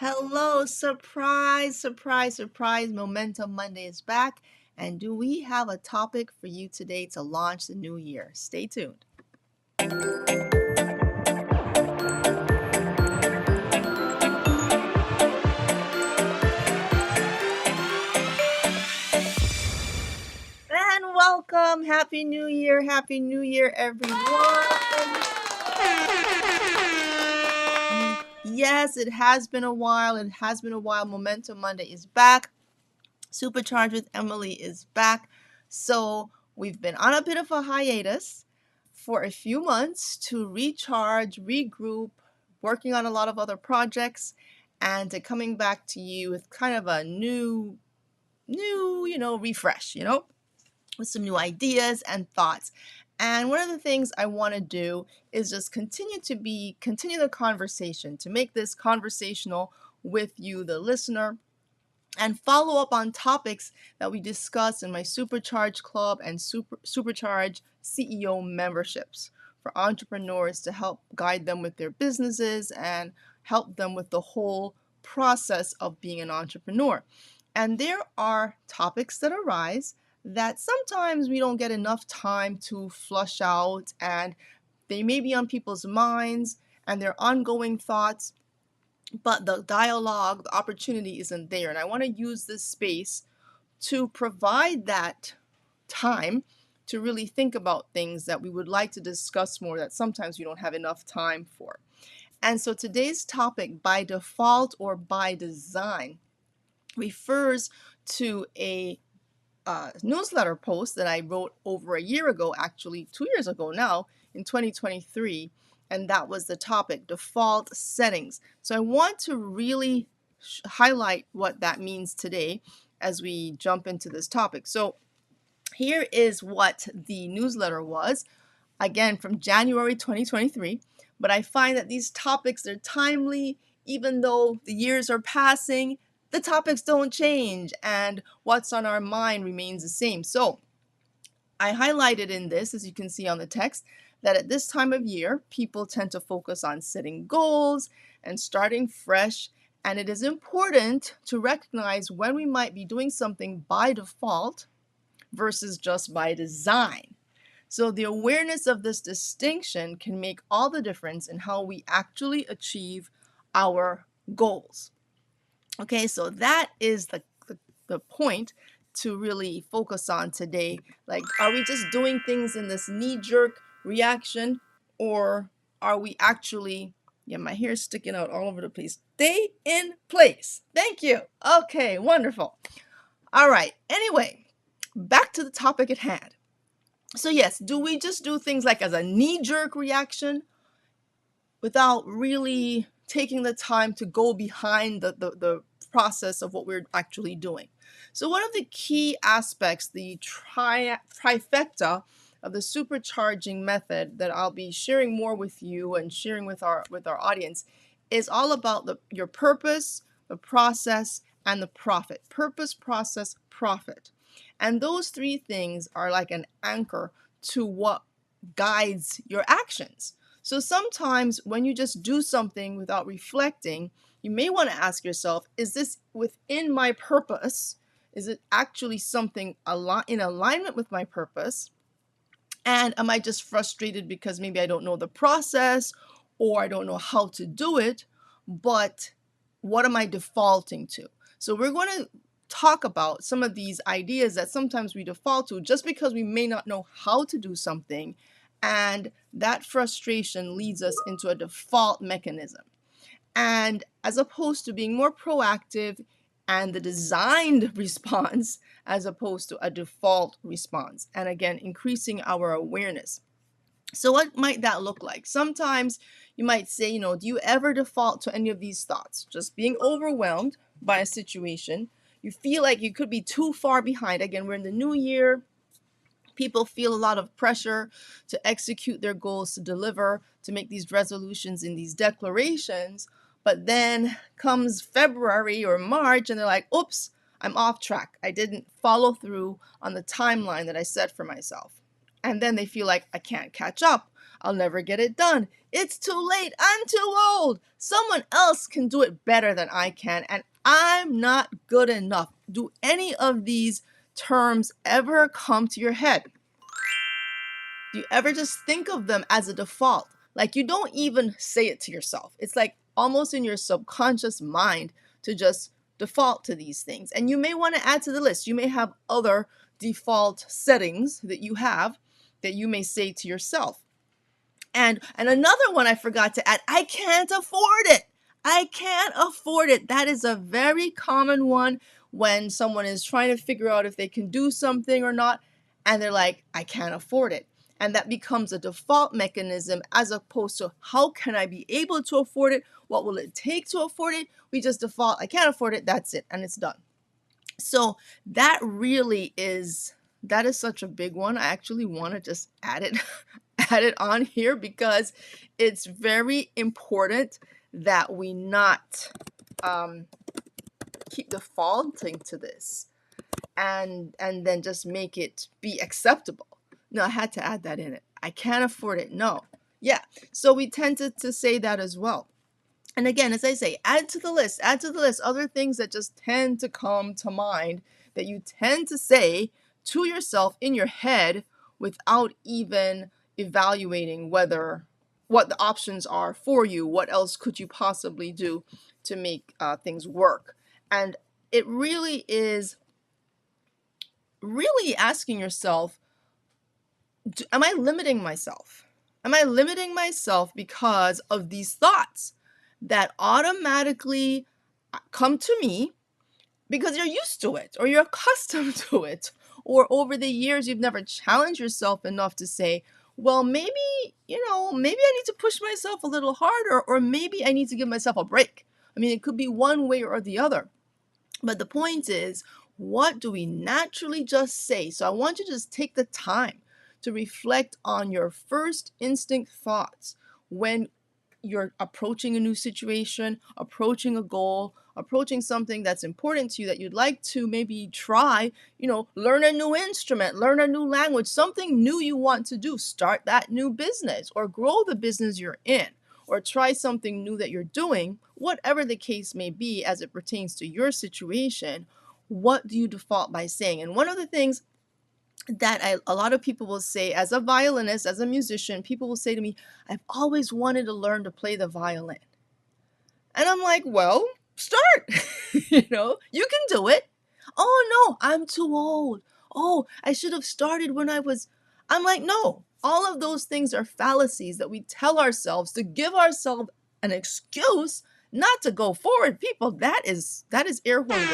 Hello, surprise, surprise, surprise. Momentum Monday is back. And do we have a topic for you today to launch the new year? Stay tuned. And welcome. Happy New Year. Happy New Year, everyone. Yes, it has been a while. It has been a while. Momentum Monday is back. Supercharged with Emily is back. So we've been on a bit of a hiatus for a few months to recharge, regroup, working on a lot of other projects, and coming back to you with kind of a new, refresh, with some new ideas and thoughts. And one of the things I want to do is just continue the conversation, to make this conversational with you, the listener, and follow up on topics that we discuss in my Supercharge Club and Supercharge CEO memberships for entrepreneurs to help guide them with their businesses and help them with the whole process of being an entrepreneur. And there are topics that arise that sometimes we don't get enough time to flush out, and they may be on people's minds and their ongoing thoughts, but the dialogue, the opportunity isn't there. And I want to use this space to provide that time to really think about things that we would like to discuss more that sometimes we don't have enough time for. And so today's topic, by default or by design, refers to a newsletter post that I wrote over a year ago, actually 2 years ago now, in 2023. And that was the topic, default settings. So I want to really highlight what that means today as we jump into this topic. So here is what the newsletter was, again from January 2023. But I find that these topics are timely, even though the years are passing. The topics don't change, and what's on our mind remains the same. So I highlighted in this, as you can see on the text, that at this time of year, people tend to focus on setting goals and starting fresh. And it is important to recognize when we might be doing something by default versus just by design. So the awareness of this distinction can make all the difference in how we actually achieve our goals. Okay, so that is the point to really focus on today. Like, are we just doing things in this knee-jerk reaction, or are we actually, yeah, my hair's sticking out all over the place. Stay in place. Thank you. Okay, wonderful. All right, anyway, back to the topic at hand. So yes, do we just do things like as a knee-jerk reaction without really taking the time to go behind the process of what we're actually doing? So one of the key aspects, the trifecta of the supercharging method that I'll be sharing more with you and sharing with our audience, is all about your purpose, the process, and the profit. Purpose, process, profit. And those three things are like an anchor to what guides your actions. So sometimes when you just do something without reflecting, you may want to ask yourself, is this within my purpose? Is it actually something in alignment with my purpose? And am I just frustrated because maybe I don't know the process or I don't know how to do it? But what am I defaulting to? So we're going to talk about some of these ideas that sometimes we default to just because we may not know how to do something, and that frustration leads us into a default mechanism. And as opposed to being more proactive and the designed response as opposed to a default response, and again increasing our awareness. So what might that look like? Sometimes you might say, do you ever default to any of these thoughts? Just being overwhelmed by a situation. You feel like you could be too far behind. Again, we're in the new year. People feel a lot of pressure to execute their goals, to deliver, to make these resolutions and these declarations. But then comes February or March and they're like, oops, I'm off track. I didn't follow through on the timeline that I set for myself. And then they feel like I can't catch up. I'll never get it done. It's too late. I'm too old. Someone else can do it better than I can, and I'm not good enough. Do any of these terms ever come to your head? Do you ever just think of them as a default? Like you don't even say it to yourself. It's like almost in your subconscious mind to just default to these things. And you may want to add to the list. You may have other default settings that you have that you may say to yourself. And another one I forgot to add, I can't afford it. I can't afford it. That is a very common one when someone is trying to figure out if they can do something or not, and they're like, I can't afford it. And that becomes a default mechanism as opposed to how can I be able to afford it? What will it take to afford it? We just default, I can't afford it, that's it, and it's done. So that is such a big one. I actually want to just add it add it on here because it's very important that we not keep defaulting to this and then just make it be acceptable. No, I had to add that in it. I can't afford it. No. Yeah. So we tend to say that as well. And again, as I say, add to the list, other things that just tend to come to mind that you tend to say to yourself in your head without even evaluating what the options are for you. What else could you possibly do to make things work? And it really is really asking yourself, am I limiting myself? Am I limiting myself because of these thoughts that automatically come to me because you're used to it or you're accustomed to it, or over the years you've never challenged yourself enough to say, well, maybe, maybe I need to push myself a little harder, or maybe I need to give myself a break. I mean, it could be one way or the other. But the point is, what do we naturally just say? So I want you to just take the time to reflect on your first instinct thoughts when you're approaching a new situation, approaching a goal, approaching something that's important to you that you'd like to maybe try, learn a new instrument, learn a new language, something new you want to do, start that new business or grow the business you're in, or try something new that you're doing, whatever the case may be as it pertains to your situation. What do you default by saying? And one of the things that a lot of people will say, as a violinist, as a musician, people will say to me, I've always wanted to learn to play the violin. And I'm like, well, start. You can do it. Oh, no, I'm too old. Oh, I should have started when I'm like, no, all of those things are fallacies that we tell ourselves to give ourselves an excuse not to go forward. People, that is air horn.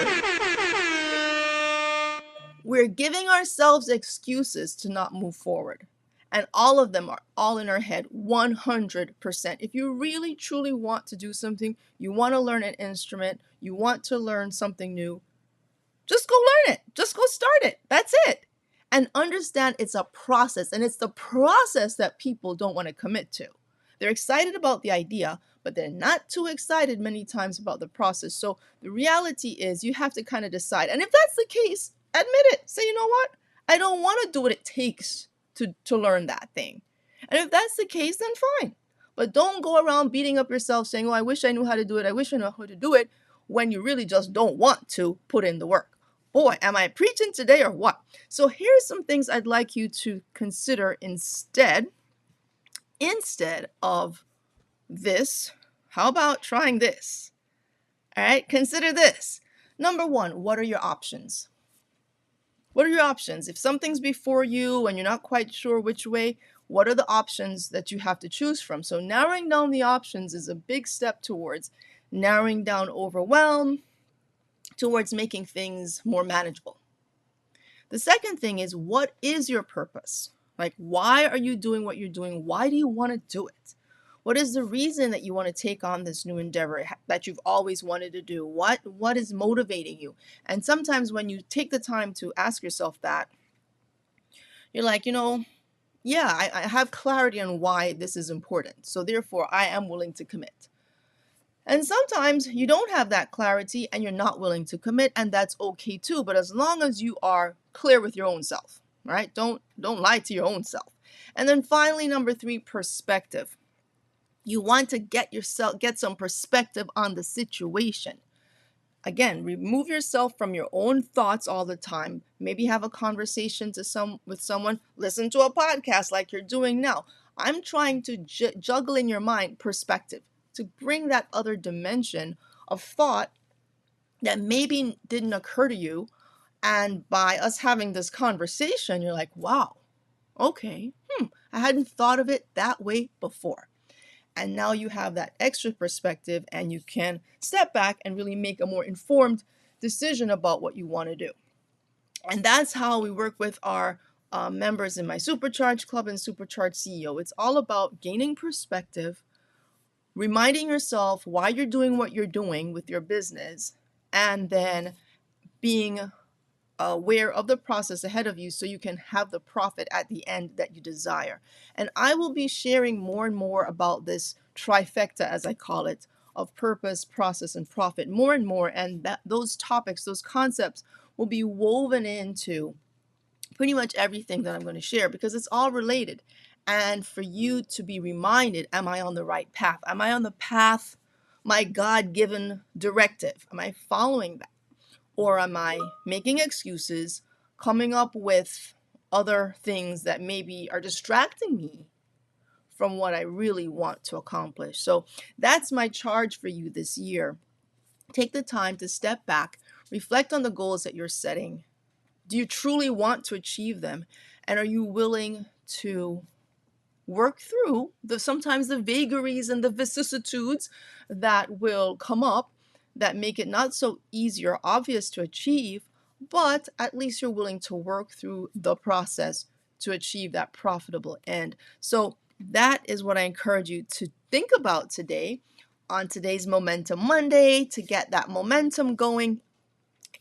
We're giving ourselves excuses to not move forward. And all of them are all in our head, 100%. If you really, truly want to do something, you want to learn an instrument, you want to learn something new, just go learn it. Just go start it. That's it. And understand it's a process. And it's the process that people don't want to commit to. They're excited about the idea, but they're not too excited many times about the process. So the reality is you have to kind of decide. And if that's the case, admit it. Say, you know what? I don't want to do what it takes to learn that thing. And if that's the case, then fine. But don't go around beating up yourself saying, oh, I wish I knew how to do it. I wish I knew how to do it, when you really just don't want to put in the work. Boy, am I preaching today or what? So here's some things I'd like you to consider instead of this. How about trying this? All right, consider this. Number one, what are your options? What are your options? If something's before you and you're not quite sure which way, what are the options that you have to choose from? So narrowing down the options is a big step towards narrowing down overwhelm, towards making things more manageable. The second thing is, what is your purpose? Like, why are you doing what you're doing? Why do you want to do it? What is the reason that you want to take on this new endeavor that you've always wanted to do? What is motivating you? And sometimes when you take the time to ask yourself that, you're like, yeah, I have clarity on why this is important. So therefore, I am willing to commit. And sometimes you don't have that clarity and you're not willing to commit, and that's okay too. But as long as you are clear with your own self, right? Don't lie to your own self. And then finally, number 3, perspective. You want to get some perspective on the situation. Again, remove yourself from your own thoughts all the time. Maybe have a conversation with someone, listen to a podcast like you're doing now. I'm trying to juggle in your mind perspective to bring that other dimension of thought that maybe didn't occur to you. And by us having this conversation, you're like, wow, okay, I hadn't thought of it that way before. And now you have that extra perspective and you can step back and really make a more informed decision about what you want to do. And that's how we work with our members in my Supercharge Club and Supercharge CEO. It's all about gaining perspective, reminding yourself why you're doing what you're doing with your business, and then being aware of the process ahead of you so you can have the profit at the end that you desire. And I will be sharing more and more about this trifecta, as I call it, of purpose, process, and profit more and more. And that those topics, those concepts will be woven into pretty much everything that I'm going to share because it's all related. And for you to be reminded, am I on the right path? Am I on the path, my God-given directive? Am I following that? Or am I making excuses, coming up with other things that maybe are distracting me from what I really want to accomplish? So that's my charge for you this year. Take the time to step back, reflect on the goals that you're setting. Do you truly want to achieve them? And are you willing to work through sometimes the vagaries and the vicissitudes that will come up that make it not so easy or obvious to achieve, but at least you're willing to work through the process to achieve that profitable end. So that is what I encourage you to think about today on today's Momentum Monday, to get that momentum going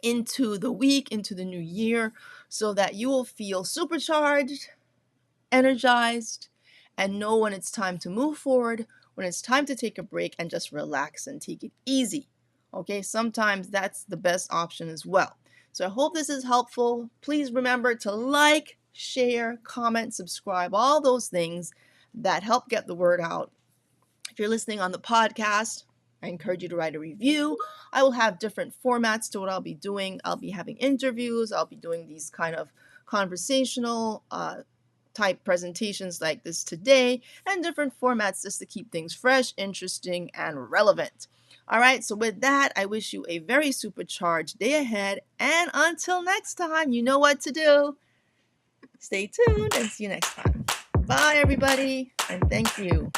into the week, into the new year, so that you will feel supercharged, energized, and know when it's time to move forward, when it's time to take a break and just relax and take it easy. Okay, sometimes that's the best option as well. So I hope this is helpful. Please remember to like, share, comment, subscribe, all those things that help get the word out. If you're listening on the podcast, I encourage you to write a review. I will have different formats to what I'll be doing. I'll be having interviews. I'll be doing these kind of conversational type presentations like this today, and different formats just to keep things fresh, interesting, and relevant. All right, so with that, I wish you a very supercharged day ahead, and until next time, you know what to do. Stay tuned and see you next time. Bye, everybody, and thank you.